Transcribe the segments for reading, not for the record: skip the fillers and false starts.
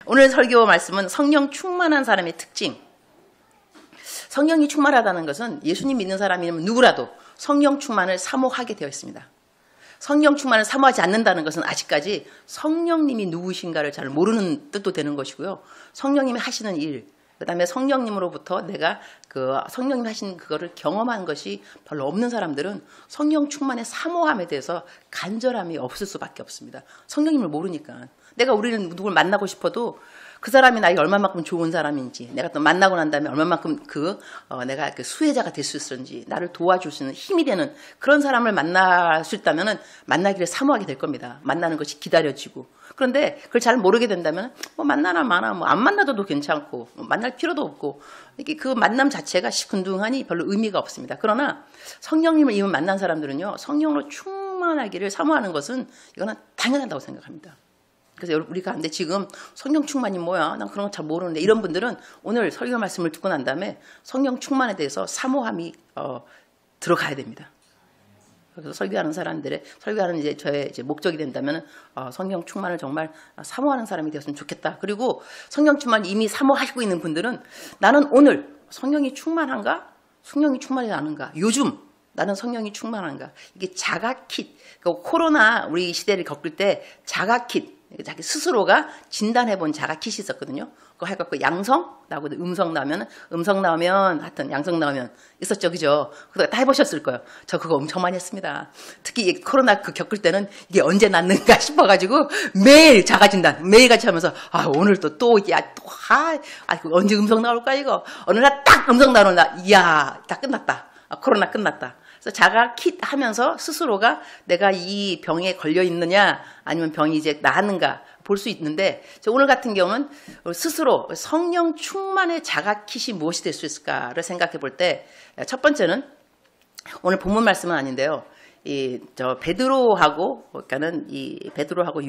오늘 설교 말씀은 성령 충만한 사람의 특징. 성령이 충만하다는 것은 예수님 믿는 사람이면 누구라도 성령 충만을 사모하게 되어 있습니다. 성령 충만을 사모하지 않는다는 것은 아직까지 성령님이 누구신가를 잘 모르는 뜻도 되는 것이고요. 성령님이 하시는 일, 그 다음에 성령님으로부터 내가 성령님 하신 그거를 경험한 것이 별로 없는 사람들은 성령 충만의 사모함에 대해서 간절함이 없을 수밖에 없습니다. 성령님을 모르니까. 내가 우리는 누굴 만나고 싶어도 그 사람이 나에게 얼마만큼 좋은 사람인지, 내가 또 만나고 난 다음에 얼마만큼 내가 수혜자가 될 수 있을지, 나를 도와줄 수 있는 힘이 되는 그런 사람을 만날 수 있다면은 만나기를 사모하게 될 겁니다. 만나는 것이 기다려지고. 그런데 그걸 잘 모르게 된다면 만나나 마나 안 만나도 괜찮고 만날 필요도 없고 이게 그 만남 자체가 시큰둥하니 별로 의미가 없습니다. 그러나 성령님을 이미 만난 사람들은요, 성령으로 충만하기를 사모하는 것은 이거는 당연하다고 생각합니다. 그래서 우리 가운데 지금 성령 충만이 뭐야? 난 그런 거 잘 모르는데 이런 분들은 오늘 설교 말씀을 듣고 난 다음에 성령 충만에 대해서 사모함이 들어가야 됩니다. 그래서 설교하는 이제 저의 목적이 된다면 성령 충만을 정말 사모하는 사람이 되었으면 좋겠다. 그리고 성령 충만 이미 사모하고 있는 분들은 나는 오늘 성령이 충만한가? 성령이 충만하지 않은가? 요즘 나는 성령이 충만한가? 이게 자가킷, 코로나 우리 시대를 겪을 때 자가킷, 자기 스스로가 진단해본 자가킷이 있었거든요. 그거 해갖고 양성 나오고 음성 나오면 하여튼 양성 나오면 있었죠, 그죠? 그거 다 해보셨을 거예요. 저 그거 엄청 많이 했습니다. 특히 코로나 겪을 때는 이게 언제 낫는가 싶어가지고 매일 자가진단 매일같이 하면서 오늘 그거 언제 음성 나올까 이거 어느 날 딱 음성 나오는 날 이야 다 끝났다. 코로나 끝났다. 그래서 자가킷 하면서 스스로가 내가 이 병에 걸려 있느냐 아니면 병이 이제 나았는가 볼 수 있는데 오늘 같은 경우는 스스로 성령 충만의 자가킷이 무엇이 될 수 있을까를 생각해 볼 때 첫 번째는 오늘 본문 말씀은 아닌데요. 베드로하고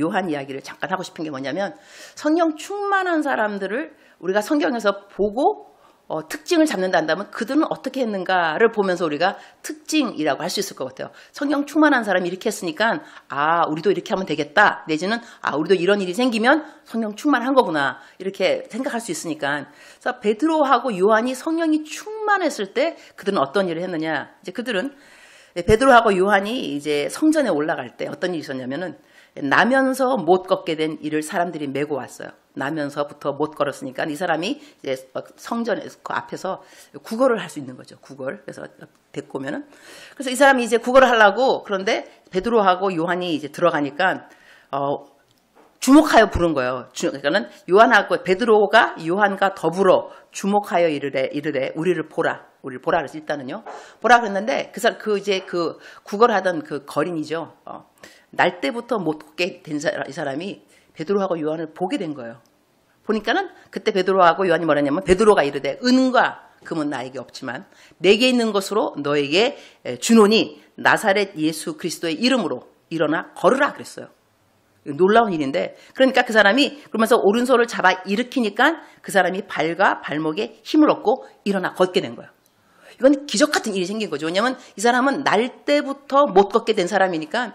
요한 이야기를 잠깐 하고 싶은 게 뭐냐면 성령 충만한 사람들을 우리가 성경에서 보고 특징을 잡는다 한다면 그들은 어떻게 했는가를 보면서 우리가 특징이라고 할 수 있을 것 같아요. 성령 충만한 사람이 이렇게 했으니까 우리도 이렇게 하면 되겠다. 내지는 우리도 이런 일이 생기면 성령 충만한 거구나. 이렇게 생각할 수 있으니까. 그래서 베드로하고 요한이 성령이 충만했을 때 그들은 어떤 일을 했느냐. 이제 그들은 베드로하고 요한이 이제 성전에 올라갈 때 어떤 일이 있었냐면은 나면서 못 걷게 된 일을 사람들이 메고 왔어요. 나면서부터 못 걸었으니까 이 사람이 이제 성전에 그 앞에서 구걸을 할 수 있는 거죠. 구걸. 그래서 데리고 오면은 그래서 이 사람이 이제 구걸을 하려고 그런데 베드로하고 요한이 이제 들어가니까 주목하여 부른 거예요. 그러니까는 베드로가 요한과 더불어 주목하여 이르되 우리를 보라 그래서 일단은요 보라 그랬는데 그 구걸하던 그 거린이죠. 날 때부터 못 걷게 된 이 사람이 베드로하고 요한을 보게 된 거예요. 보니까는 그때 베드로하고 요한이 뭐라냐면 베드로가 이르되 은과 금은 나에게 없지만 내게 있는 것으로 너에게 주노니 나사렛 예수 그리스도의 이름으로 일어나 걸으라 그랬어요. 놀라운 일인데 그러니까 그 사람이 그러면서 오른손을 잡아 일으키니까 그 사람이 발과 발목에 힘을 얻고 일어나 걷게 된 거예요. 이건 기적 같은 일이 생긴 거죠. 왜냐하면 이 사람은 날 때부터 못 걷게 된 사람이니까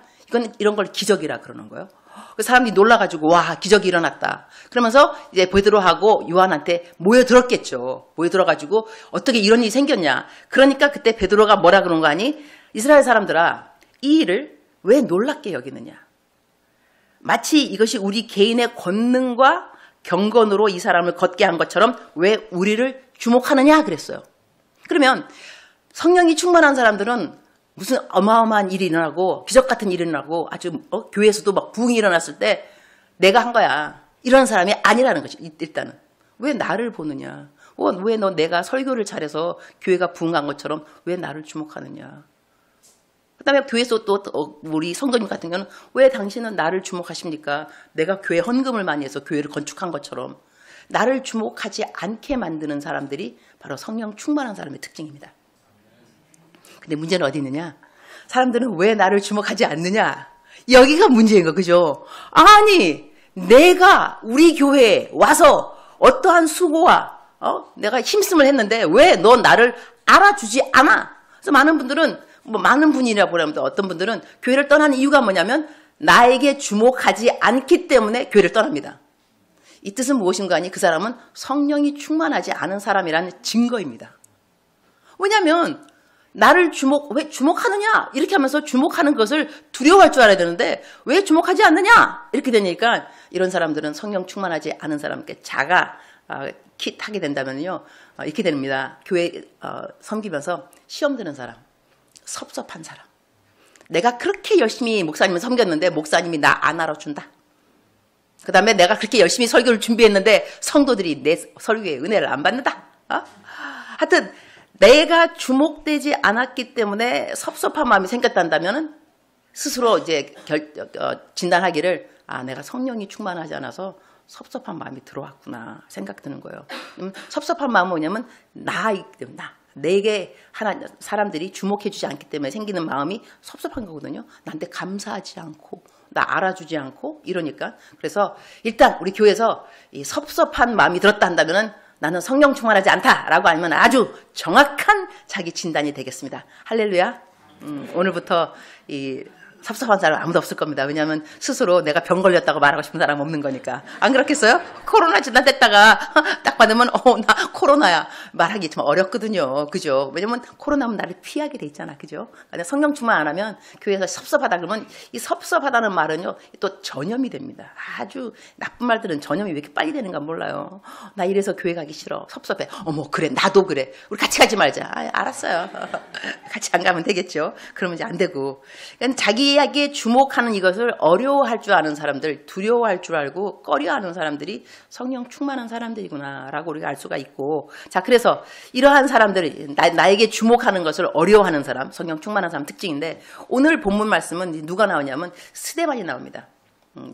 이런 걸 기적이라 그러는 거예요. 그 사람들이 놀라가지고 와 기적이 일어났다. 그러면서 이제 베드로하고 요한한테 모여들었겠죠. 모여들어가지고 어떻게 이런 일이 생겼냐. 그러니까 그때 베드로가 뭐라 그런 거 아니? 이스라엘 사람들아 이 일을 왜 놀랍게 여기느냐. 마치 이것이 우리 개인의 권능과 경건으로 이 사람을 걷게 한 것처럼 왜 우리를 주목하느냐 그랬어요. 그러면 성령이 충만한 사람들은 무슨 어마어마한 일이 일어나고 기적 같은 일이 일어나고 아주 교회에서도 막 부흥이 일어났을 때 내가 한 거야. 이런 사람이 아니라는 거지. 일단은. 왜 나를 보느냐. 왜 내가 설교를 잘해서 교회가 부흥한 것처럼 왜 나를 주목하느냐. 그 다음에 교회에서 또 우리 성도님 같은 경우는 왜 당신은 나를 주목하십니까? 내가 교회 헌금을 많이 해서 교회를 건축한 것처럼 나를 주목하지 않게 만드는 사람들이 바로 성령 충만한 사람의 특징입니다. 근데 문제는 어디 있느냐? 사람들은 왜 나를 주목하지 않느냐? 여기가 문제인 거, 그죠? 아니, 내가 우리 교회에 와서 어떠한 수고와 내가 힘쓰을 했는데 왜 너 나를 알아주지 않아? 그래서 많은 분들은 많은 분이라고 보라면 어떤 분들은 교회를 떠나는 이유가 뭐냐면 나에게 주목하지 않기 때문에 교회를 떠납니다. 이 뜻은 무엇인가 하니 그 사람은 성령이 충만하지 않은 사람이라는 증거입니다. 왜냐하면 나를 왜 주목하느냐 이렇게 하면서 주목하는 것을 두려워할 줄 알아야 되는데 왜 주목하지 않느냐 이렇게 되니까 이런 사람들은 성령 충만하지 않은 사람께 하게 된다면요 이렇게 됩니다. 교회 섬기면서 시험 드는 사람, 섭섭한 사람. 내가 그렇게 열심히 목사님을 섬겼는데 목사님이 나 안 알아준다. 그 다음에 내가 그렇게 열심히 설교를 준비했는데 성도들이 내 설교에 은혜를 안 받는다. 하여튼 내가 주목되지 않았기 때문에 섭섭한 마음이 생겼단다면 스스로 이제 진단하기를 내가 성령이 충만하지 않아서 섭섭한 마음이 들어왔구나 생각 드는 거예요. 섭섭한 마음은 뭐냐면 내게 사람들이 주목해주지 않기 때문에 생기는 마음이 섭섭한 거거든요. 나한테 감사하지 않고 나 알아주지 않고 이러니까. 그래서 일단 우리 교회에서 이 섭섭한 마음이 들었다 한다면 나는 성령 충만하지 않다라고 하면 아주 정확한 자기 진단이 되겠습니다. 할렐루야. 오늘부터 이 섭섭한 사람 아무도 없을 겁니다. 왜냐하면 스스로 내가 병 걸렸다고 말하고 싶은 사람 없는 거니까. 안 그렇겠어요? 코로나 진단됐다가 딱 받으면 나 코로나야 말하기 좀 어렵거든요. 그죠? 왜냐면 코로나면 나를 피하게 돼 있잖아. 그죠? 성령 충만 안 하면 교회에서 섭섭하다 그러면 이 섭섭하다는 말은요 또 전염이 됩니다. 아주 나쁜 말들은 전염이 왜 이렇게 빨리 되는가 몰라요. 나 이래서 교회 가기 싫어. 섭섭해. 그래 나도 그래. 우리 같이 가지 말자. 알았어요. 같이 안 가면 되겠죠. 그러면 이제 안 되고. 그러니까 자기에게 주목하는 이것을 어려워할 줄 아는 사람들, 두려워할 줄 알고 꺼려하는 사람들이 성령 충만한 사람들이구나라고 우리가 알 수가 있고, 자 그래서 이러한 사람들이 나에게 주목하는 것을 어려워하는 사람, 성령 충만한 사람 특징인데 오늘 본문 말씀은 누가 나오냐면 스데반이 나옵니다.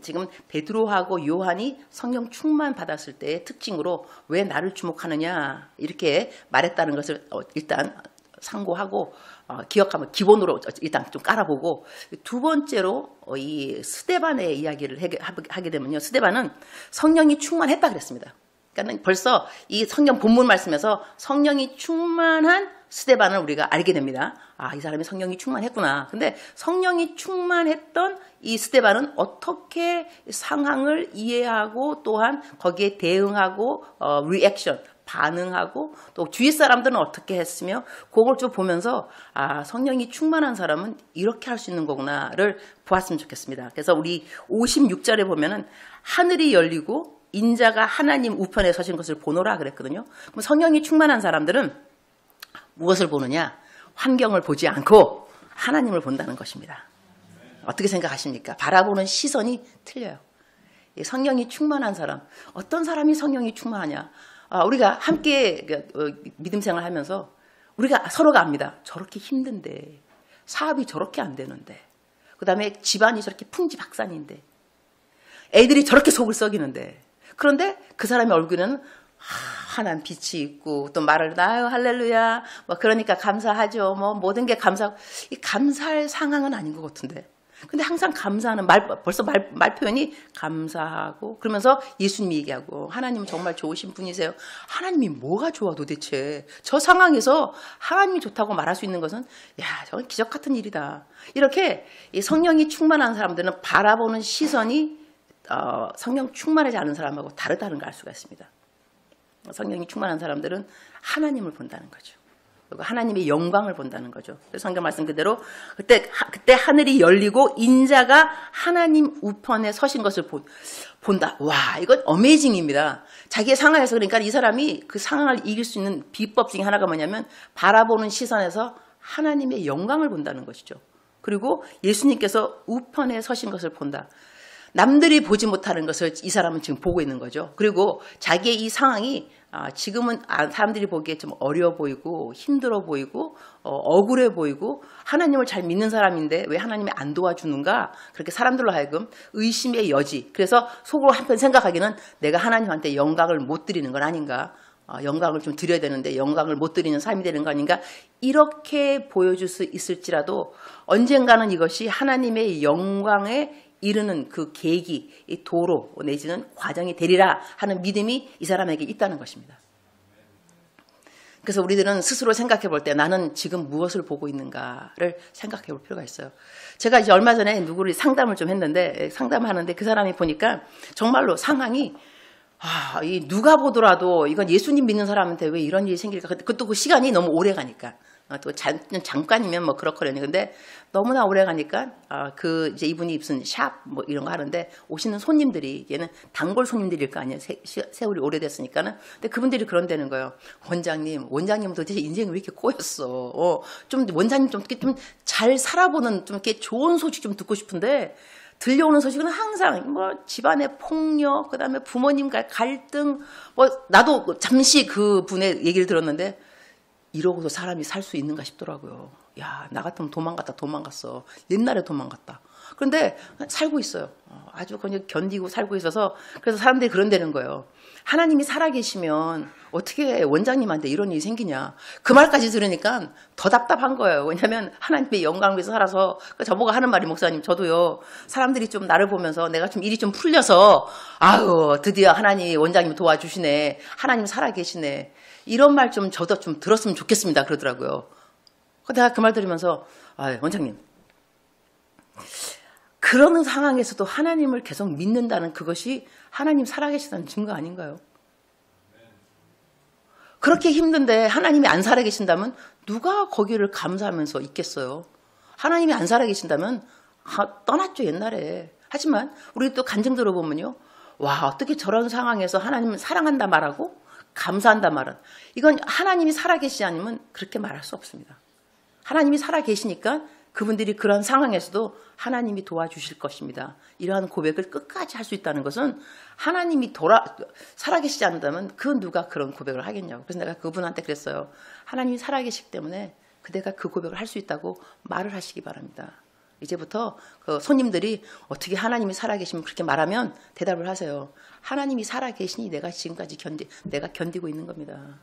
지금 베드로하고 요한이 성령 충만 받았을 때의 특징으로 왜 나를 주목하느냐 이렇게 말했다는 것을 일단 상고하고 기억하면 기본으로 일단 좀 깔아보고, 두 번째로 이 스데반의 이야기를 하게 되면요, 스데반은 성령이 충만했다 그랬습니다. 그러니까 벌써 이 성경 본문 말씀에서 성령이 충만한 스데반을 우리가 알게 됩니다. 이 사람이 성령이 충만했구나. 근데 성령이 충만했던 이 스데반은 어떻게 상황을 이해하고 또한 거기에 대응하고 리액션 반응하고 또 주위 사람들은 어떻게 했으며 그걸 좀 보면서 성령이 충만한 사람은 이렇게 할 수 있는 거구나를 보았으면 좋겠습니다. 그래서 우리 56절에 보면은 하늘이 열리고 인자가 하나님 우편에 서신 것을 보노라 그랬거든요. 그럼 성령이 충만한 사람들은 무엇을 보느냐? 환경을 보지 않고 하나님을 본다는 것입니다. 어떻게 생각하십니까? 바라보는 시선이 틀려요. 성령이 충만한 사람, 어떤 사람이 성령이 충만하냐? 우리가 함께 믿음 생활 하면서 우리가 서로가 압니다. 저렇게 힘든데, 사업이 저렇게 안 되는데, 그 다음에 집안이 저렇게 풍지박산인데, 애들이 저렇게 속을 썩이는데, 그런데 그 사람의 얼굴에는 환한 빛이 있고 또 말을 나요 할렐루야 그러니까 감사하죠. 모든 게 이 감사할 상황은 아닌 것 같은데. 근데 항상 감사하는 벌써 말 표현이 감사하고 그러면서 예수님 얘기하고 하나님은 정말 좋으신 분이세요. 하나님이 뭐가 좋아 도대체. 저 상황에서 하나님이 좋다고 말할 수 있는 것은 저건 기적 같은 일이다. 이렇게 이 성령이 충만한 사람들은 바라보는 시선이 성령 충만하지 않은 사람하고 다르다는 걸 알 수가 있습니다. 성령이 충만한 사람들은 하나님을 본다는 거죠. 그리고 하나님의 영광을 본다는 거죠. 성경 말씀 그대로 그때 하늘이 열리고 인자가 하나님 우편에 서신 것을 본다. 와, 이건 어메이징입니다. 자기의 상황에서, 그러니까 이 사람이 그 상황을 이길 수 있는 비법 중에 하나가 뭐냐면 바라보는 시선에서 하나님의 영광을 본다는 것이죠. 그리고 예수님께서 우편에 서신 것을 본다. 남들이 보지 못하는 것을 이 사람은 지금 보고 있는 거죠. 그리고 자기의 이 상황이 지금은 사람들이 보기에 좀 어려워 보이고 힘들어 보이고 억울해 보이고 하나님을 잘 믿는 사람인데 왜 하나님이 안 도와주는가, 그렇게 사람들로 하여금 의심의 여지, 그래서 속으로 한편 생각하기는 내가 하나님한테 영광을 못 드리는 건 아닌가, 영광을 좀 드려야 되는데 영광을 못 드리는 삶이 되는 거 아닌가, 이렇게 보여줄 수 있을지라도 언젠가는 이것이 하나님의 영광에 이르는 그 계기, 이 도로 내지는 과정이 되리라 하는 믿음이 이 사람에게 있다는 것입니다. 그래서 우리들은 스스로 생각해 볼 때 나는 지금 무엇을 보고 있는가를 생각해 볼 필요가 있어요. 제가 이제 얼마 전에 누구를 상담을 좀 했는데, 상담하는데 그 사람이 보니까 정말로 상황이 이 누가 보더라도 이건 예수님 믿는 사람한테 왜 이런 일이 생길까? 그것도 그 시간이 너무 오래 가니까. 또 잠깐이면 뭐 그렇거든요. 근데 너무나 오래 가니까 이제 이분이 무슨 샵 뭐 이런 거 하는데 오시는 손님들이 얘는 단골 손님들일 거 아니에요. 세월이 오래됐으니까는. 근데 그분들이 그런다는 거예요. 원장님 도대체 인생이 왜 이렇게 꼬였어? 좀 원장님 좀 잘 살아보는 좀 이렇게 좋은 소식 좀 듣고 싶은데 들려오는 소식은 항상 뭐 집안의 폭력, 그다음에 부모님과 갈등, 뭐 나도 잠시 그 분의 얘기를 들었는데. 이러고도 사람이 살 수 있는가 싶더라고요. 야, 나 같으면 도망갔어. 옛날에 도망갔다. 그런데 살고 있어요. 아주 그냥 견디고 살고 있어서 그래서 사람들이 그런다는 거예요. 하나님이 살아계시면 어떻게 원장님한테 이런 일이 생기냐. 그 말까지 들으니까 더 답답한 거예요. 왜냐하면 하나님의 영광 위에서 살아서 저보고 하는 말이 목사님 저도요. 사람들이 좀 나를 보면서 내가 좀 일이 좀 풀려서 아유 드디어 하나님이 원장님 도와주시네. 하나님 살아계시네. 이런 말 좀 저도 좀 들었으면 좋겠습니다. 그러더라고요. 내가 그 말 들으면서 원장님 그런 상황에서도 하나님을 계속 믿는다는 그것이 하나님 살아계시다는 증거 아닌가요? 그렇게 힘든데 하나님이 안 살아계신다면 누가 거기를 감사하면서 있겠어요? 하나님이 안 살아계신다면 떠났죠 옛날에. 하지만 우리 또 간증 들어보면요. 와 어떻게 저런 상황에서 하나님을 사랑한다 말하고 감사한다 말은 이건 하나님이 살아계시지 않으면 그렇게 말할 수 없습니다. 하나님이 살아계시니까 그분들이 그런 상황에서도 하나님이 도와주실 것입니다. 이러한 고백을 끝까지 할 수 있다는 것은 하나님이 살아계시지 않는다면 그 누가 그런 고백을 하겠냐고. 그래서 내가 그분한테 그랬어요. 하나님이 살아계시기 때문에 그대가 그 고백을 할 수 있다고 말을 하시기 바랍니다. 이제부터 그 손님들이 어떻게 하나님이 살아계시면 그렇게 말하면 대답을 하세요. 하나님이 살아계시니 내가 지금까지 내가 견디고 있는 겁니다.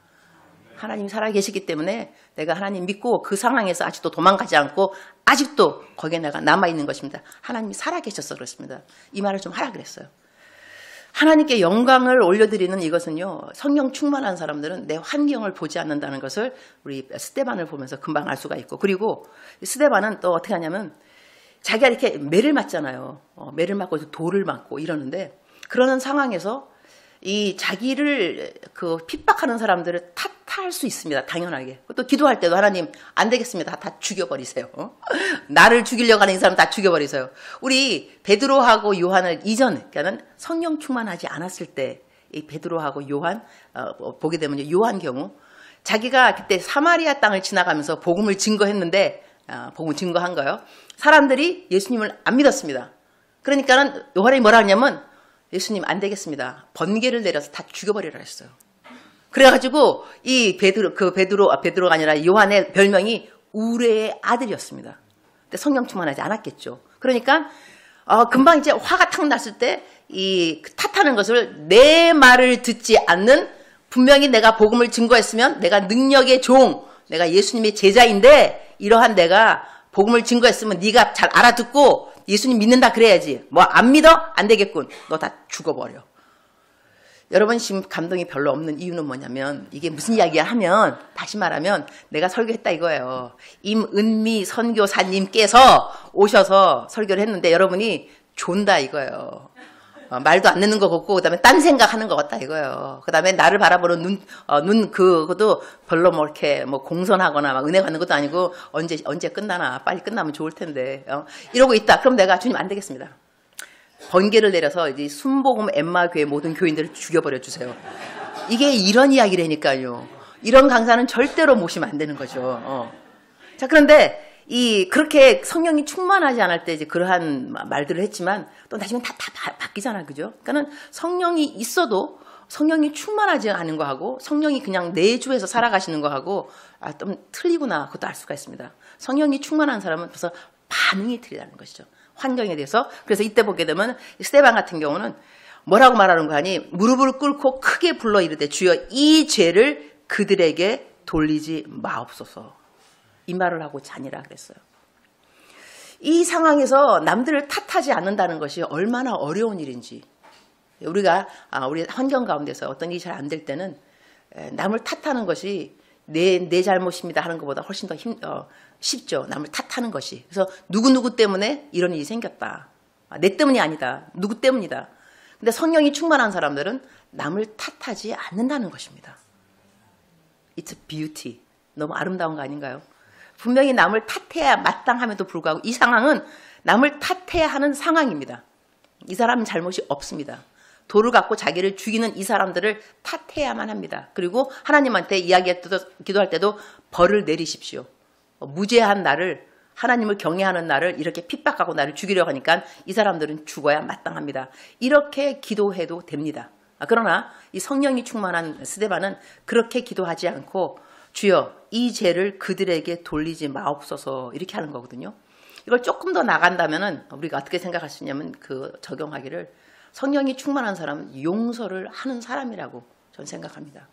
하나님이 살아계시기 때문에 내가 하나님 믿고 그 상황에서 아직도 도망가지 않고 아직도 거기에 내가 남아있는 것입니다. 하나님이 살아계셔서 그렇습니다. 이 말을 좀 하라 그랬어요. 하나님께 영광을 올려드리는 이것은요. 성령 충만한 사람들은 내 환경을 보지 않는다는 것을 우리 스데반을 보면서 금방 알 수가 있고 그리고 스데반은 또 어떻게 하냐면 자기가 이렇게 매를 맞잖아요. 매를 맞고 돌을 맞고 이러는데 그러는 상황에서 이 자기를 그 핍박하는 사람들을 탓할 수 있습니다. 당연하게. 또 기도할 때도 하나님 안 되겠습니다. 다 죽여버리세요. 나를 죽이려고 하는 이 사람 다 죽여버리세요. 우리 베드로하고 요한을 이전 그러니까는 성령 충만하지 않았을 때 이 베드로하고 요한 보게 되면 요한 경우 자기가 그때 사마리아 땅을 지나가면서 복음을 증거했는데 복음을 증거한 거예요. 사람들이 예수님을 안 믿었습니다. 그러니까는 요한이 뭐라 하냐면 예수님 안 되겠습니다. 번개를 내려서 다 죽여버리라 했어요. 그래가지고 이 베드로가 아니라 요한의 별명이 우레의 아들이었습니다. 근데 성령 충만하지 않았겠죠. 그러니까 금방 이제 화가 탁 났을 때 이 탓하는 것을 내 말을 듣지 않는 분명히 내가 복음을 증거했으면 내가 능력의 종, 내가 예수님의 제자인데 이러한 내가 복음을 증거했으면 네가 잘 알아듣고 예수님 믿는다 그래야지. 뭐 안 믿어? 안 되겠군. 너 다 죽어버려. 여러분 지금 감동이 별로 없는 이유는 뭐냐면 이게 무슨 이야기야 하면 다시 말하면 내가 설교했다 이거예요. 임은미 선교사님께서 오셔서 설교를 했는데 여러분이 존다 이거예요. 말도 안 듣는 거 같고 그다음에 딴 생각하는 것 같다 이거예요. 그다음에 나를 바라보는 그것도 별로 뭐 이렇게 뭐 공손하거나 막 은혜 받는 것도 아니고 언제 끝나나 빨리 끝나면 좋을 텐데 이러고 있다. 그럼 내가 주님 안 되겠습니다. 번개를 내려서 이제 순복음 엠마 교회 모든 교인들을 죽여버려 주세요. 이게 이런 이야기라니까요. 이런 강사는 절대로 모시면 안 되는 거죠. 자 그런데 그렇게 성령이 충만하지 않을 때 이제 그러한 말들을 했지만 또 나중에 다 바뀌잖아. 그죠? 그러니까는 성령이 있어도 성령이 충만하지 않은 거하고 성령이 그냥 내주에서 살아가시는 거하고 좀 틀리구나. 그것도 알 수가 있습니다. 성령이 충만한 사람은 벌써 반응이 틀리다는 것이죠. 환경에 대해서. 그래서 이때 보게 되면 스데반 같은 경우는 뭐라고 말하는 거 아니? 무릎을 꿇고 크게 불러 이르되 주여 이 죄를 그들에게 돌리지 마옵소서. 이 말을 하고 자니라 그랬어요. 이 상황에서 남들을 탓하지 않는다는 것이 얼마나 어려운 일인지 우리가 우리 환경 가운데서 어떤 일이 잘 안 될 때는 남을 탓하는 것이 내 잘못입니다 하는 것보다 훨씬 더 쉽죠. 남을 탓하는 것이. 그래서 누구 때문에 이런 일이 생겼다. 내 때문이 아니다. 누구 때문이다. 근데 성령이 충만한 사람들은 남을 탓하지 않는다는 것입니다. It's a beauty. 너무 아름다운 거 아닌가요? 분명히 남을 탓해야 마땅함에도 불구하고 이 상황은 남을 탓해야 하는 상황입니다. 이 사람은 잘못이 없습니다. 돌을 갖고 자기를 죽이는 이 사람들을 탓해야만 합니다. 그리고 하나님한테 기도할 때도 벌을 내리십시오. 무죄한 나를, 하나님을 경외하는 나를 이렇게 핍박하고 나를 죽이려고 하니까 이 사람들은 죽어야 마땅합니다. 이렇게 기도해도 됩니다. 그러나 이 성령이 충만한 스데반은 그렇게 기도하지 않고 주여 이 죄를 그들에게 돌리지 마옵소서 이렇게 하는 거거든요. 이걸 조금 더 나간다면은 우리가 어떻게 생각할 수 있냐면 적용하기를 성령이 충만한 사람은 용서를 하는 사람이라고 저는 생각합니다.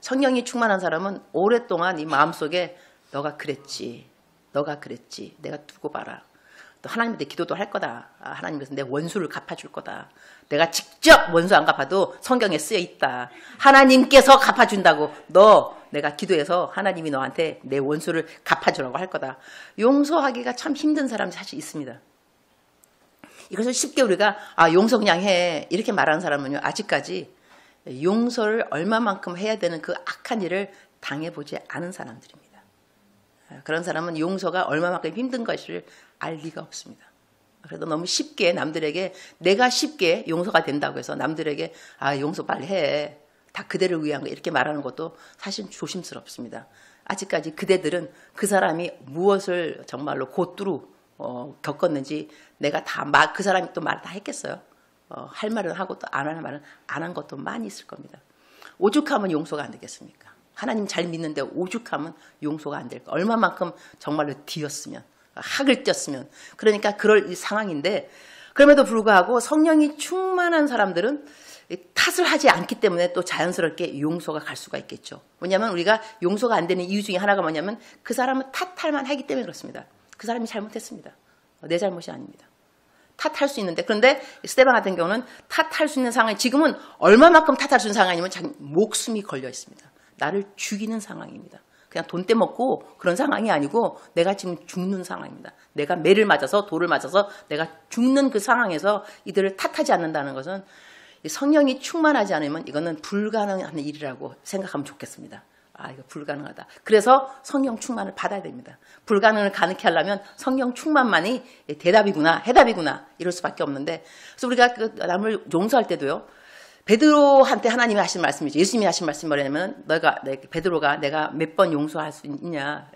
성령이 충만한 사람은 오랫동안 이 마음속에 너가 그랬지, 내가 두고 봐라. 또 하나님한테 기도도 할 거다. 하나님께서 내 원수를 갚아줄 거다. 내가 직접 원수 안 갚아도 성경에 쓰여 있다. 하나님께서 갚아준다고. 내가 기도해서 하나님이 너한테 내 원수를 갚아주라고 할 거다. 용서하기가 참 힘든 사람이 사실 있습니다. 이것을 쉽게 우리가 용서 그냥 해 이렇게 말하는 사람은요 아직까지 용서를 얼마만큼 해야 되는 그 악한 일을 당해보지 않은 사람들입니다. 그런 사람은 용서가 얼마만큼 힘든 것을 알 리가 없습니다. 그래도 너무 쉽게 남들에게 내가 쉽게 용서가 된다고 해서 남들에게 용서 빨리 해. 다 그대를 위한 거 이렇게 말하는 것도 사실 조심스럽습니다. 아직까지 그대들은 그 사람이 무엇을 정말로 곧두루 겪었는지 내가 그 사람이 또 말 다 했겠어요. 할 말은 하고 또 안 할 말은 안 한 것도 많이 있을 겁니다. 오죽하면 용서가 안 되겠습니까? 하나님 잘 믿는데 오죽하면 용서가 안 될까? 얼마만큼 정말로 뒤였으면 학을 띄었으면 그러니까 그럴 상황인데 그럼에도 불구하고 성령이 충만한 사람들은 탓을 하지 않기 때문에 또 자연스럽게 용서가 갈 수가 있겠죠. 왜냐하면 우리가 용서가 안 되는 이유 중에 하나가 뭐냐면 그 사람은 탓할 만하기 때문에 그렇습니다. 그 사람이 잘못했습니다. 내 잘못이 아닙니다. 탓할 수 있는데 그런데 스데반 같은 경우는 탓할 수 있는 상황이 지금은 얼마만큼 탓할 수 있는 상황이면 자기 목숨이 걸려 있습니다. 나를 죽이는 상황입니다. 그냥 돈 떼먹고 그런 상황이 아니고 내가 지금 죽는 상황입니다. 내가 매를 맞아서 돌을 맞아서 내가 죽는 그 상황에서 이들을 탓하지 않는다는 것은 성령이 충만하지 않으면 이거는 불가능한 일이라고 생각하면 좋겠습니다. 이거 불가능하다. 그래서 성령 충만을 받아야 됩니다. 불가능을 가능케 하려면 성령 충만만이 대답이구나, 해답이구나 이럴 수밖에 없는데 그래서 우리가 남을 용서할 때도요. 베드로한테 하나님이 하신 말씀이죠. 예수님이 하신 말씀이 뭐냐면 베드로가 내가 몇 번 용서할 수 있냐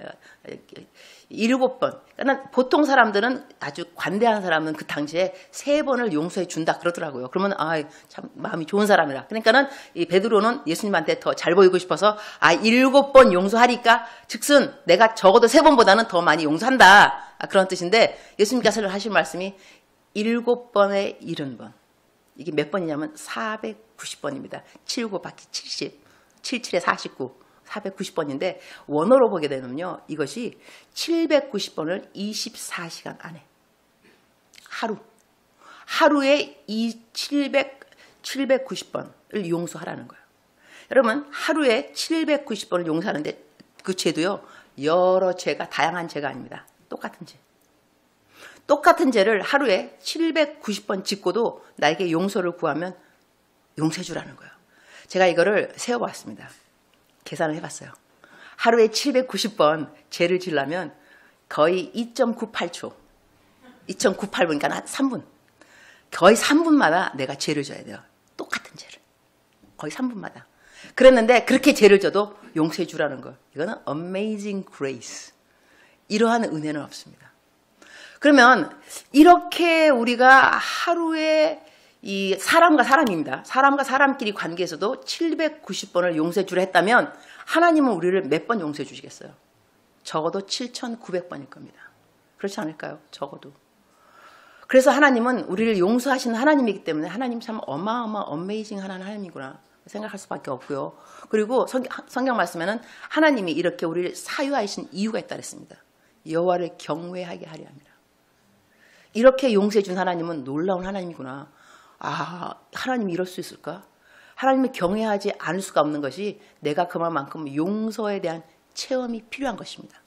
7번. 그러니까 보통 사람들은 아주 관대한 사람은 그 당시에 3번을 용서해 준다 그러더라고요. 그러면 참 마음이 좋은 사람이라. 그러니까는 이 베드로는 예수님한테 더 잘 보이고 싶어서 7번 용서하리까 즉슨 내가 적어도 3번보다는 더 많이 용서한다. 그런 뜻인데 예수님께서 하신 말씀이 7번에 70번. 이게 몇 번이냐면 490번입니다. 7 곱하기 70, 77에 49, 490번인데 원어로 보게 되면요. 이것이 790번을 24시간 안에 하루에 이 790번을 용서하라는 거예요. 여러분 하루에 790번을 용서하는데 그 죄도요. 여러 죄가 다양한 죄가 아닙니다. 똑같은 죄. 똑같은 죄를 하루에 790번 짓고도 나에게 용서를 구하면 용서해 주라는 거예요. 제가 이거를 세워봤습니다. 계산을 해봤어요. 하루에 790번 죄를 지으려면 거의 2.98초, 2.98분, 그러니까 한 3분. 거의 3분마다 내가 죄를 져야 돼요. 똑같은 죄를. 거의 3분마다. 그랬는데 그렇게 죄를 져도 용서해 주라는 거예요. 이거는 amazing grace. 이러한 은혜는 없습니다. 그러면 이렇게 우리가 하루에 이 사람과 사람입니다. 사람과 사람끼리 관계에서도 790번을 용서해 주려 했다면 하나님은 우리를 몇 번 용서해 주시겠어요? 적어도 7,900번일 겁니다. 그렇지 않을까요? 적어도. 그래서 하나님은 우리를 용서하시는 하나님이기 때문에 하나님 참 어메이징한 하나님이구나 생각할 수밖에 없고요. 그리고 성경 말씀에는 하나님이 이렇게 우리를 사유하신 이유가 있다 그랬습니다. 여호와를 경외하게 하려 합니다. 이렇게 용서해 준 하나님은 놀라운 하나님이구나. 하나님이 이럴 수 있을까? 하나님을 경외하지 않을 수가 없는 것이 내가 그만큼 용서에 대한 체험이 필요한 것입니다.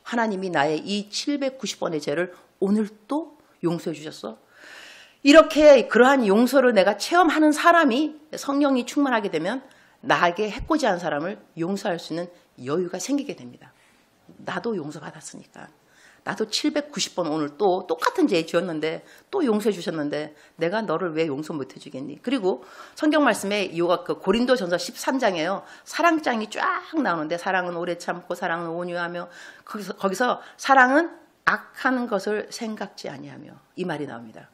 하나님이 나의 이 790번의 죄를 오늘 또 용서해 주셨어. 이렇게 그러한 용서를 내가 체험하는 사람이 성령이 충만하게 되면 나에게 해코지한 사람을 용서할 수 있는 여유가 생기게 됩니다. 나도 용서받았으니까. 나도 790번 오늘 또 똑같은 죄 지었는데 또 용서해 주셨는데 내가 너를 왜 용서 못 해주겠니? 그리고 성경 말씀에 그 고린도전서 13장에요. 사랑장이 쫙 나오는데 사랑은 오래 참고 사랑은 온유하며 거기서 사랑은 악한 것을 생각지 아니하며 이 말이 나옵니다.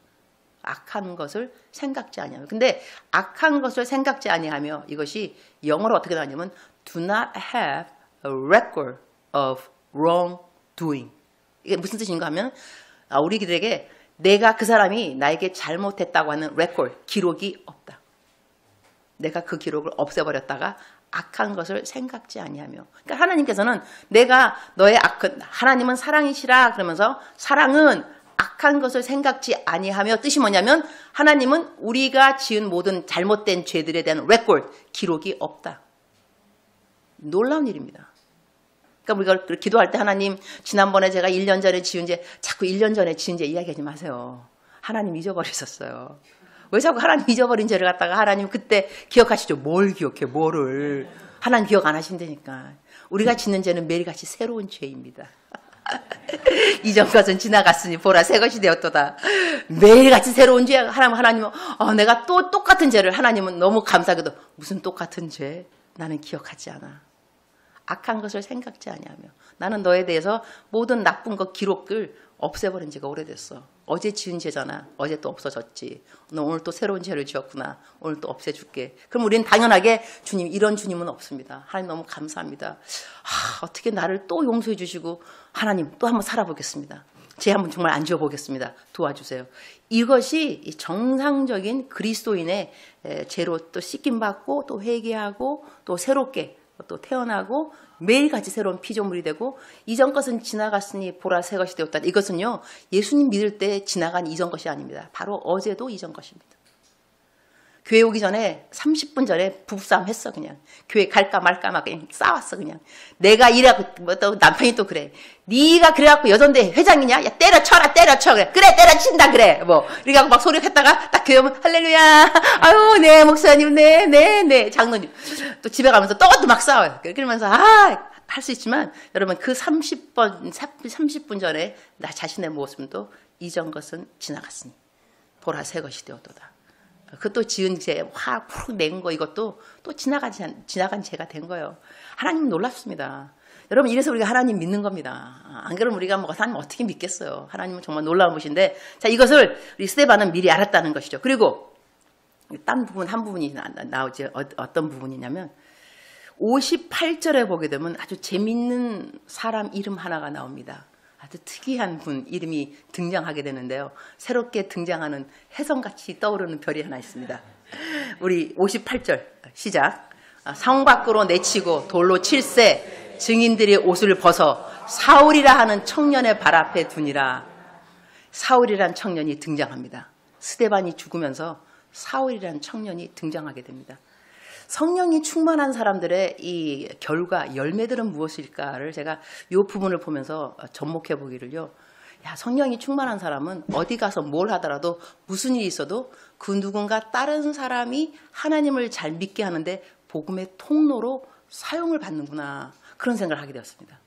악한 것을 생각지 아니하며. 근데 악한 것을 생각지 아니하며 이것이 영어로 어떻게 나오냐면 do not have a record of wrongdoing. 이게 무슨 뜻인가 하면 우리들에게 내가 그 사람이 나에게 잘못했다고 하는 레코드, 기록이 없다. 내가 그 기록을 없애버렸다가 악한 것을 생각지 아니하며. 그러니까 하나님께서는 내가 너의 하나님은 사랑이시라 그러면서 사랑은 악한 것을 생각지 아니하며 뜻이 뭐냐면 하나님은 우리가 지은 모든 잘못된 죄들에 대한 레코드, 기록이 없다. 놀라운 일입니다. 그러니까 우리가 기도할 때 하나님 지난번에 제가 1년 전에 지은 죄 자꾸 1년 전에 지은 죄 이야기하지 마세요. 하나님 잊어버리셨어요. 왜 자꾸 하나님 잊어버린 죄를 갖다가 하나님 그때 기억하시죠? 뭘 기억해? 뭐를. 하나님 기억 안 하신다니까. 우리가 짓는 죄는 매일같이 새로운 죄입니다. 이전 것은 지나갔으니 보라 새 것이 되었도다. 매일같이 새로운 죄. 하나님은 내가 또 똑같은 죄를 하나님은 너무 감사하게도 무슨 똑같은 죄? 나는 기억하지 않아. 악한 것을 생각지 아니하며 나는 너에 대해서 모든 나쁜 것 기록을 없애버린 지가 오래됐어. 어제 지은 죄잖아. 어제 또 없어졌지. 너 오늘 또 새로운 죄를 지었구나. 오늘 또 없애줄게. 그럼 우리는 당연하게 주님 이런 주님은 없습니다. 하나님 너무 감사합니다. 어떻게 나를 또 용서해 주시고 하나님 또 한번 살아보겠습니다. 죄 한번 정말 안 지어보겠습니다. 도와주세요. 이것이 정상적인 그리스도인의 죄로 또 씻김받고 또 회개하고 또 새롭게 또 태어나고 매일같이 새로운 피조물이 되고 이전 것은 지나갔으니 보라 새 것이 되었다. 이것은요 예수님 믿을 때 지나간 이전 것이 아닙니다. 바로 어제도 이전 것입니다. 교회 오기 전에 30분 전에 부부싸움 했어. 그냥 교회 갈까 말까 막 그냥 싸웠어. 그냥 내가 이래갖고 또 남편이 또 그래. 네가 그래갖고 여전대 회장이냐? 야 때려쳐라 때려쳐 그래 때려친다 그래 뭐 이렇게 하고 막 소리 했다가 딱 교회 오면 할렐루야 아유 네 목사님 네 장로님 또 집에 가면서 또 막 싸워요. 그러면서 할 수 있지만 여러분 그 30분 전에 나 자신의 모습도 이전 것은 지나갔으니 보라 새 것이 되었도다. 그것도 지은 죄, 푹 낸 거 이것도 또 지나간 죄가 된 거예요. 하나님은 놀랍습니다. 여러분 이래서 우리가 하나님 믿는 겁니다. 안 그러면 우리가 하나님 어떻게 믿겠어요. 하나님은 정말 놀라운 분이신데 자 이것을 우리 스데반은 미리 알았다는 것이죠. 그리고 한 부분이 나오지. 어떤 부분이냐면 58절에 보게 되면 아주 재밌는 사람 이름 하나가 나옵니다. 아주 특이한 분 이름이 등장하게 되는데요. 새롭게 등장하는 혜성같이 떠오르는 별이 하나 있습니다. 우리 58절 시작. 성 밖으로 내치고 돌로 칠세 증인들이 옷을 벗어 사울이라 하는 청년의 발 앞에 두니라. 사울이란 청년이 등장합니다. 스데반이 죽으면서 사울이란 청년이 등장하게 됩니다. 성령이 충만한 사람들의 이 결과, 열매들은 무엇일까를 제가 이 부분을 보면서 접목해 보기를요. 야, 성령이 충만한 사람은 어디 가서 뭘 하더라도 무슨 일이 있어도 그 누군가 다른 사람이 하나님을 잘 믿게 하는데 복음의 통로로 사용을 받는구나. 그런 생각을 하게 되었습니다.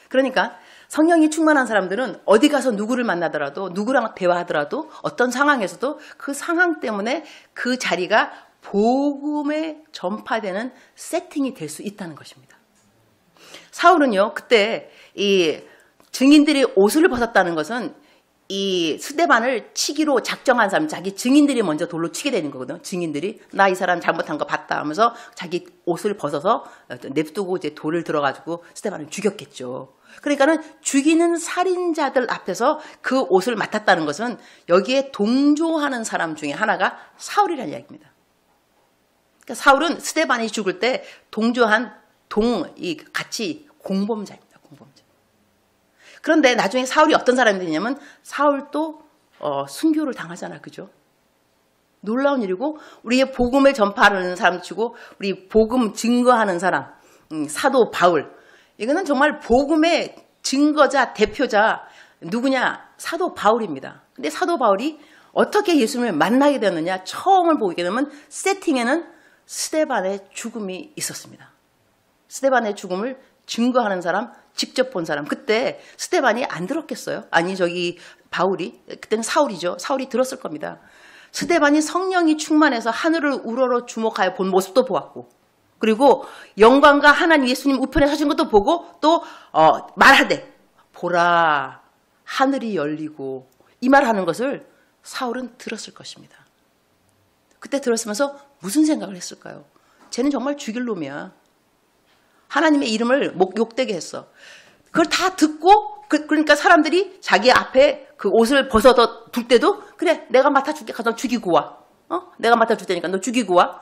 그러니까 성령이 충만한 사람들은 어디 가서 누구를 만나더라도 누구랑 대화하더라도 어떤 상황에서도 그 상황 때문에 그 자리가 복음에 전파되는 세팅이 될 수 있다는 것입니다. 사울은요, 그때 이 증인들이 옷을 벗었다는 것은 이 스데반을 치기로 작정한 사람, 자기 증인들이 먼저 돌로 치게 되는 거거든요. 증인들이 나 이 사람 잘못한 거 봤다 하면서 자기 옷을 벗어서 냅두고 이제 돌을 들어가지고 스데반을 죽였겠죠. 그러니까는 죽이는 살인자들 앞에서 그 옷을 맡았다는 것은 여기에 동조하는 사람 중에 하나가 사울이라는 이야기입니다. 그러니까 사울은 스데반이 죽을 때 동조한 같이 공범자입니다. 공범자. 그런데 나중에 사울이 어떤 사람이 되냐면 사울도 순교를 당하잖아. 그죠? 놀라운 일이고 우리의 복음을 전파하는 사람 치고 우리 복음 증거하는 사람 사도 바울 이거는 정말 복음의 증거자 대표자 누구냐? 사도 바울입니다. 근데 사도 바울이 어떻게 예수님을 만나게 되었느냐? 처음을 보게 되면 세팅에는 스데반의 죽음이 있었습니다. 스데반의 죽음을 증거하는 사람, 직접 본 사람. 그때 스데반이 안 들었겠어요? 아니 저기 바울이, 그때는 사울이죠. 사울이 들었을 겁니다. 스데반이 성령이 충만해서 하늘을 우러러 주목하여 본 모습도 보았고, 그리고 영광과 하나님 예수님 우편에 서신 것도 보고 또 말하되 보라 하늘이 열리고 이 말하는 것을 사울은 들었을 것입니다. 그때 들었으면서 무슨 생각을 했을까요? 쟤는 정말 죽일 놈이야. 하나님의 이름을 욕되게 했어. 그걸 다 듣고 그러니까 사람들이 자기 앞에 그 옷을 벗어서 둘 때도 그래 내가 맡아줄게 가서 죽이고 와. 내가 맡아줄 테니까 너 죽이고 와.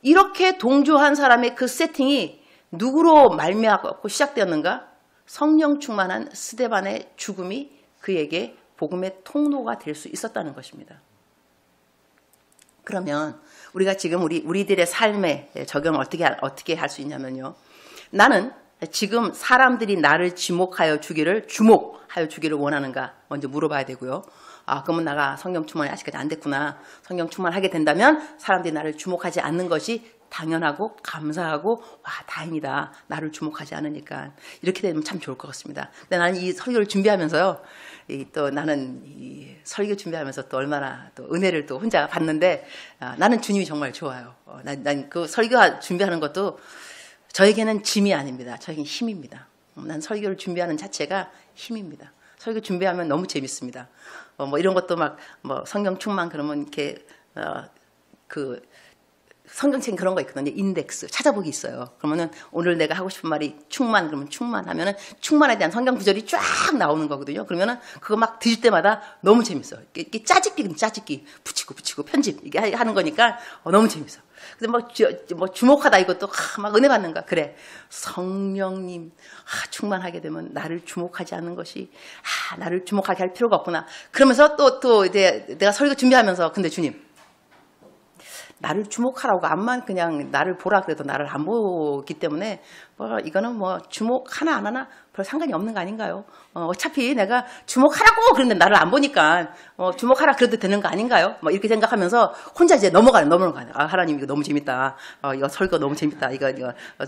이렇게 동조한 사람의 그 세팅이 누구로 말미암고 시작되었는가? 성령 충만한 스데반의 죽음이 그에게 복음의 통로가 될 수 있었다는 것입니다. 그러면 우리가 지금 우리들의 삶에 적용을 어떻게 할 수 있냐면요. 나는 지금 사람들이 나를 주목하여 주기를 원하는가 먼저 물어봐야 되고요. 그러면 나가 성령 충만이 아직까지 안 됐구나. 성령 충만하게 된다면 사람들이 나를 주목하지 않는 것이 당연하고 감사하고 와 다행이다. 나를 주목하지 않으니까. 이렇게 되면 참 좋을 것 같습니다. 근데 나는 이 설교를 준비하면서요. 또 나는 이 설교 준비하면서 또 얼마나 또 은혜를 또 혼자 받는데 나는 주님이 정말 좋아요. 난 그 설교 준비하는 것도 저에게는 짐이 아닙니다. 저에게는 힘입니다. 난 설교를 준비하는 자체가 힘입니다. 설교 준비하면 너무 재밌습니다. 뭐 이런 것도 막 성경 충만 그러면 이렇게 그 성경책 그런 거 있거든요. 인덱스 찾아보기 있어요. 그러면은 오늘 내가 하고 싶은 말이 충만 그러면 충만하면은 충만에 대한 성경 구절이 쫙 나오는 거거든요. 그러면은 그거 막 드실 때마다 너무 재밌어요. 이게 짜집기 붙이고 편집 이게 하는 거니까 너무 재밌어. 근데 뭐 주목하다 이것도 막 은혜 받는가 그래. 성령님 충만하게 되면 나를 주목하지 않는 것이 나를 주목하게 할 필요가 없구나. 그러면서 또 이제 내가 설교 준비하면서 근데 주님 나를 주목하라고 암만 그냥 나를 보라 그래도 나를 안 보기 때문에 이거는 주목 하나 안 하나 별 상관이 없는 거 아닌가요? 어차피 내가 주목하라고 그랬는데 나를 안 보니까 주목하라 그래도 되는 거 아닌가요? 이렇게 생각하면서 혼자 이제 넘어가요. 하나님 이거 너무 재밌다. 이거 설교 너무 재밌다. 이거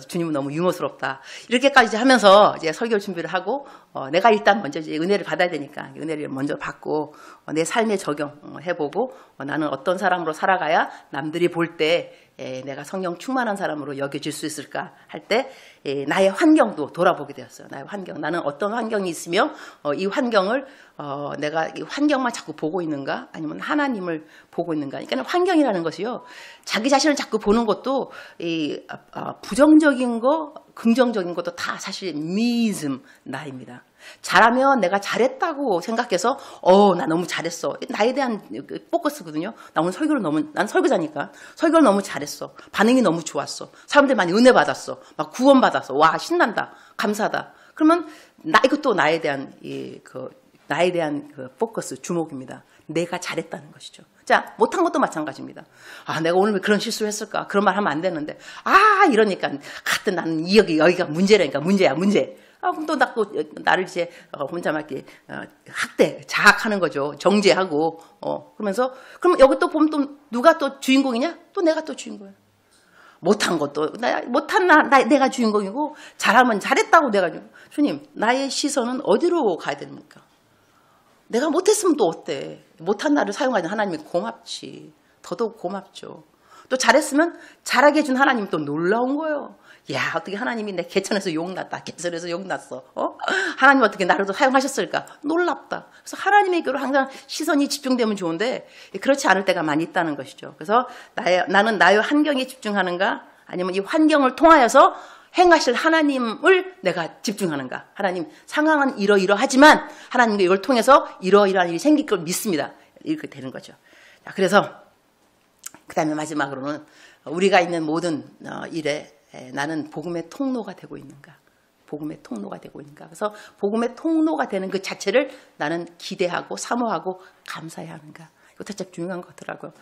주님은 너무 유머스럽다. 이렇게까지 이제 하면서 이제 설교 준비를 하고 내가 일단 먼저 이제 은혜를 받아야 되니까 은혜를 먼저 받고 내 삶에 적용해보고 나는 어떤 사람으로 살아가야 남들이 볼 때 내가 성령 충만한 사람으로 여겨질 수 있을까 할 때 나의 환경도 돌아보게 되었어요. 나의 환경. 나는 어떤 환경이 있으며 이 환경을 내가 이 환경만 자꾸 보고 있는가 아니면 하나님을 보고 있는가. 그러니까 환경이라는 것이요. 자기 자신을 자꾸 보는 것도 부정적인 거 긍정적인 것도 다 사실 미즘 나입니다. 잘하면 내가 잘했다고 생각해서 나 너무 잘했어. 나에 대한 포커스거든요. 난 설교자니까 설교를 너무 잘했어. 반응이 너무 좋았어. 사람들 많이 은혜 받았어. 막 구원 받았어. 와 신난다. 감사하다. 그러면 이것도 나에 대한 그 포커스 주목입니다. 내가 잘했다는 것이죠. 자, 못한 것도 마찬가지입니다. 내가 오늘 왜 그런 실수를 했을까? 그런 말 하면 안 되는데. 이러니까 하여튼 나는 여기가 문제라니까 문제. 그럼 또 나를 이제 혼자 막 이렇게 자학하는 거죠. 정죄하고 그러면서 그럼 여기 또 보면 또 누가 또 주인공이냐? 또 내가 또 주인공이야. 못한 것도 내가 주인공이고 잘하면 잘했다고 내가 주님 나의 시선은 어디로 가야 됩니까? 내가 못했으면 또 어때? 못한 나를 사용하는 하나님이 고맙지. 더더욱 고맙죠. 또 잘했으면 잘하게 해준 하나님이 또 놀라운 거예요. 야 어떻게 하나님이 내 개천에서 욕났다. 개설에서 욕났어. 하나님 어떻게 나를 또 사용하셨을까? 놀랍다. 그래서 하나님에게로 항상 시선이 집중되면 좋은데 그렇지 않을 때가 많이 있다는 것이죠. 그래서 나는 나의 환경에 집중하는가 아니면 이 환경을 통하여서 행하실 하나님을 내가 집중하는가. 하나님 상황은 이러이러하지만 하나님께 이걸 통해서 이러이러한 일이 생길 걸 믿습니다. 이렇게 되는 거죠. 자, 그래서 그 다음에 마지막으로는 우리가 있는 모든 일에 나는 복음의 통로가 되고 있는가. 복음의 통로가 되고 있는가. 그래서 복음의 통로가 되는 그 자체를 나는 기대하고 사모하고 감사해야 하는가. 이것도 참 중요한 것 같더라고요.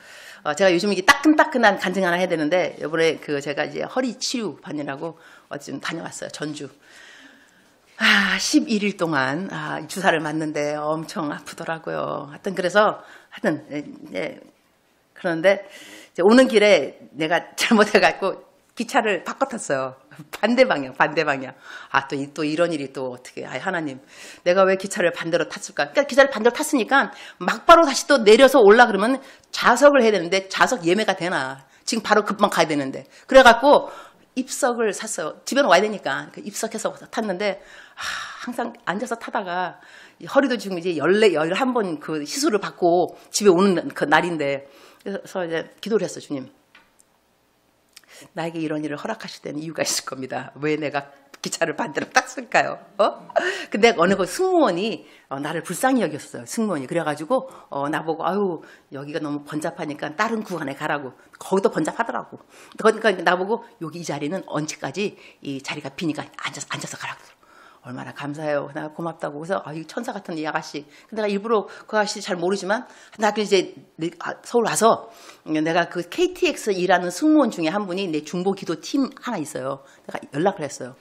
제가 요즘 이게 따끈따끈한 간증 하나 해야 되는데, 이번에 제가 이제 허리 치유 받느라고 좀 다녀왔어요. 전주. 11일 동안 주사를 맞는데 엄청 아프더라고요. 하여튼 그래서 그런데 이제 오는 길에 내가 잘못해갖고 기차를 바꿔 탔어요. 반대 방향. 또 이런 일이 또 어떻게, 하나님, 내가 왜 기차를 반대로 탔을까? 그러니까 기차를 반대로 탔으니까 막바로 다시 또 내려서 올라 그러면 좌석을 해야 되는데 좌석 예매가 되나? 지금 바로 급만 가야 되는데. 그래갖고 입석을 샀어요. 집에는 와야 되니까. 입석해서 탔는데, 항상 앉아서 타다가 허리도 지금 이제 11번 그 시술을 받고 집에 오는 그 날인데, 그래서 이제 기도를 했어요, 주님. 나에게 이런 일을 허락하실 때는 이유가 있을 겁니다. 왜 내가 기차를 반대로 탔을까요? 근데 어느 그 승무원이 나를 불쌍히 여겼어요. 승무원이. 그래가지고 나보고 아유 여기가 너무 번잡하니까 다른 구간에 가라고. 거기도 번잡하더라고. 그러니까 나보고 여기 이 자리는 언제까지 이 자리가 비니까 앉아서 가라고. 얼마나 감사해요. 내가 고맙다고. 그래서 이 천사 같은 이 아가씨. 내가 일부러 그 아가씨 잘 모르지만 나도 이제 서울 와서 내가 그 KTX 일하는 승무원 중에 한 분이 내 중보 기도 팀 하나 있어요. 내가 연락을 했어요.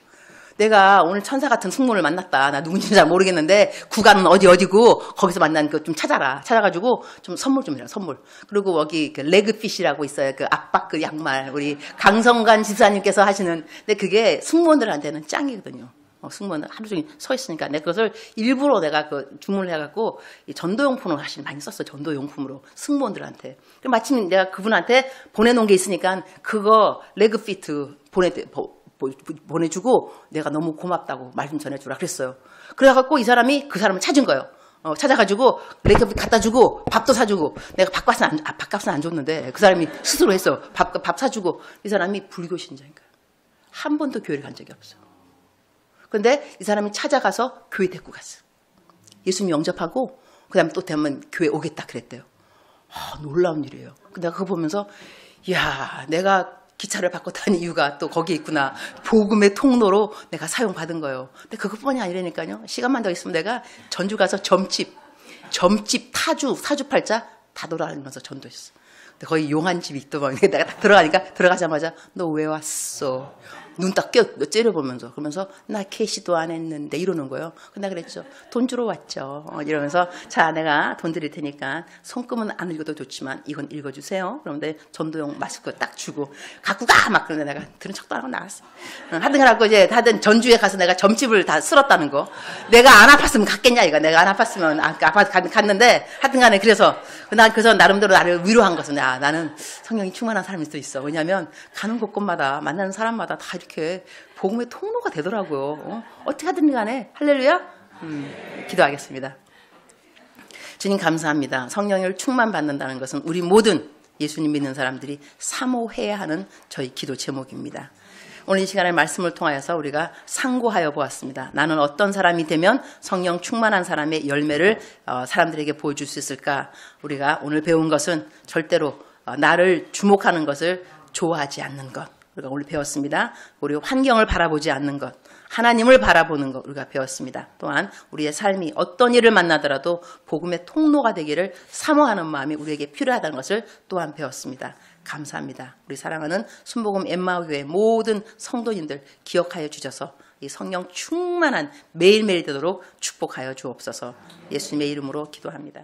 내가 오늘 천사 같은 승무원을 만났다. 나 누군지 잘 모르겠는데 구간은 어디고 거기서 만난 거 좀 찾아라. 찾아가지고 좀 선물 좀 해라. 선물. 그리고 여기 그 레그핏이라고 있어요. 그 압박 그 양말 우리 강성관 집사님께서 하시는. 근데 그게 승무원들한테는 짱이거든요. 승무원은 하루 종일 서 있으니까 내가 그것을 일부러 내가 그 주문을 해갖고 전도용품으로 사실 많이 썼어요. 전도용품으로 승무원들한테. 마침 내가 그분한테 보내놓은 게 있으니까 그거 레그피트 보내주고 내가 너무 고맙다고 말씀 전해주라 그랬어요. 그래갖고 이 사람이 그 사람을 찾은 거예요. 찾아가지고 레그피트 갖다 주고 밥도 사주고 내가 밥값은 안 줬는데 그 사람이 스스로 했어. 밥 사주고. 이 사람이 불교 신자인가요? 한 번도 교회를 간 적이 없어요. 근데 이 사람이 찾아가서 교회 데리고 갔어. 예수님 영접하고 그 다음에 또 되면 교회 오겠다 그랬대요. 놀라운 일이에요. 내가 그거 보면서 야 내가 기차를 바꿔 탄 이유가 또 거기에 있구나. 복음의 통로로 내가 사용받은 거예요. 근데 그것뿐이 아니라니까요. 시간만 더 있으면 내가 전주 가서 점집 사주팔자 다 돌아다니면서 전도했어. 근데 거기 용한집이 있더만. 내가 딱 들어가자마자 너 왜 왔어? 눈 딱 째려보면서 그러면서 나 캐시도 안 했는데 이러는 거예요. 근데 그랬죠. 돈 주러 왔죠. 이러면서 자 내가 돈 드릴 테니까 손금은 안 읽어도 좋지만 이건 읽어주세요. 그런데 전도용 마스크 딱 주고 갖고 가 막 그런데 내가 들은 척도 안 하고 나왔어. 하여튼 그래갖고 이제 다들 전주에 가서 내가 점집을 다 쓸었다는 거. 내가 안 아팠으면 갔겠냐 이거. 내가 안 아팠으면 갔는데 하여튼간에 그래서 나름대로 나를 위로한 것은 나는 성령이 충만한 사람일 수 있어. 왜냐하면 가는 곳곳마다 만나는 사람마다 다 이렇게 복음의 통로가 되더라고요. 어떻게 하든 간에 할렐루야. 기도하겠습니다. 주님 감사합니다. 성령을 충만받는다는 것은 우리 모든 예수님 믿는 사람들이 사모해야 하는 저희 기도 제목입니다. 오늘 이 시간에 말씀을 통하여서 우리가 상고하여 보았습니다. 나는 어떤 사람이 되면 성령 충만한 사람의 열매를 사람들에게 보여줄 수 있을까? 우리가 오늘 배운 것은 절대로 나를 주목하는 것을 좋아하지 않는 것. 우리가 오늘 배웠습니다. 우리 환경을 바라보지 않는 것. 하나님을 바라보는 것 우리가 배웠습니다. 또한 우리의 삶이 어떤 일을 만나더라도 복음의 통로가 되기를 사모하는 마음이 우리에게 필요하다는 것을 또한 배웠습니다. 감사합니다. 우리 사랑하는 순복음 엠마오교회 모든 성도님들 기억하여 주셔서 이 성령 충만한 매일매일 되도록 축복하여 주옵소서. 예수님의 이름으로 기도합니다.